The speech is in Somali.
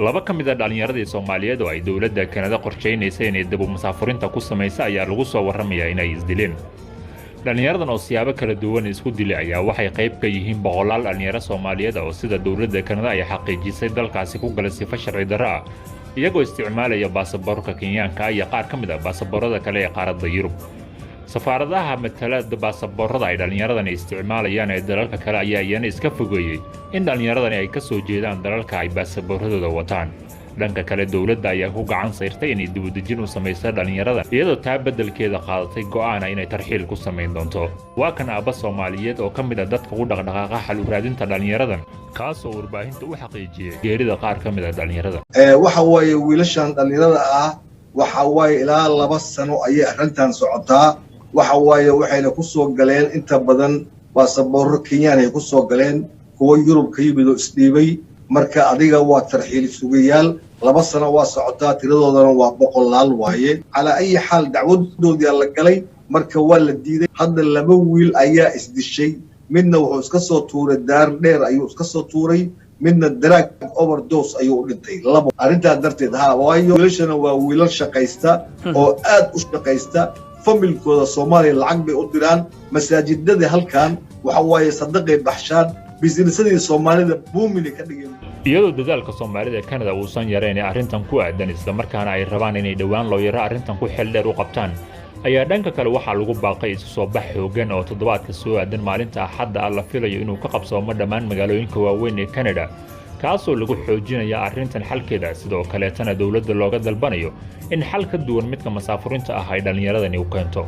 laba ka mid ah dhalinyarada Soomaaliyeed oo ay dawladda Kanada qorsheynaysa inay dib u masaafurinta ku sameeyso ayaa lagu soo warramayaa inay isdileen. dhalinyaradan oo siyaabo kala duwan isku dilay ayaa waxay qayb ka yihiin boqolaal dhalinyaro Soomaaliyeed oo sida dawladda Kanada ay xaqiijisay dalkaasi ku galay sifo sharci darro ah iyagoo isticmaalaya baasaboorka Kenyaanka iyo qaar ka mid ah baasaboorada kale ee qaaradda Yurub. safaaradaha matalada baasaboorada ay dhalinyaradan isticmaalayaan ee dalalka kale ayaa iyana iska fogeeyay in dhalinyaradan ay ka soo jeedaan dalalka ay baasabooradooda wataan. dhanka kale dawladda ayaa ku gacan sayrtay inay dib u dejin u samayso dhalinyaradan iyadoo taa beddelkeeda qaadatay go'aan inay tarxiil ku samayn doonto. waa kan aabba Soomaaliyeed oo ka mid ah dadka u dhaqdhaqaaqa xal u raadinta dhalinyaradan kaasoo warbaahinta u xaqiijiyay geerida qaar ka mid ah dhalinyarada. waxa waaye wiilashan dhalinyarada ah waxa waaye ilaa 2 sano ayay arrintan socotaa. waxa waaye waxayna ku soo galeen inta badan baasaboorro Kenyaan ay ku soo galeen kuwa Yurub ka yimid oo isdhiibay marka adiga waa tarxiil sugayaal 2 sano waa socotaa tiradoodana waa boqolaal waaye ala ay xal dacwadoodii la galay marka waa la diiday. hadda 2 wiil ayaa isdishay midna wuxuu iska soo tuuray daar dheer ayuu iska soo tuuray midna drug overdose ayuu u dhintay. arrintaa darteed waayo wiilashana waa wiilal shaqaysta oo aad u shaqaysta familkooda Soomaaliya lacag bay u diraan masaajidada halkan waxa waaye sadaqay baxshaan businessadii Soomaalida boomini ka dhigeen. iyadoo dadaalka Soomaalida ee Kanada uusan yareyn arrintan ku aadan isla markaana ay rabaan inay dhawaan loo yaro arrintan ku xeel dheer u qabtaan ayaa dhanka kale waxaa lagu baaqay isu soo bax xoogan oo toddobaadka soo aadan maalinta Axadda la filayo inuu ka qabsoomo dhammaan magaalooyinka waaweyn ee Kanada kaasoo lagu xoojinayo arrintan xalkeeda sidoo kale tan dawladda looga dalbanayo in xal ka duwan midka masaafurinta ah ay dhalinyaradani u keento.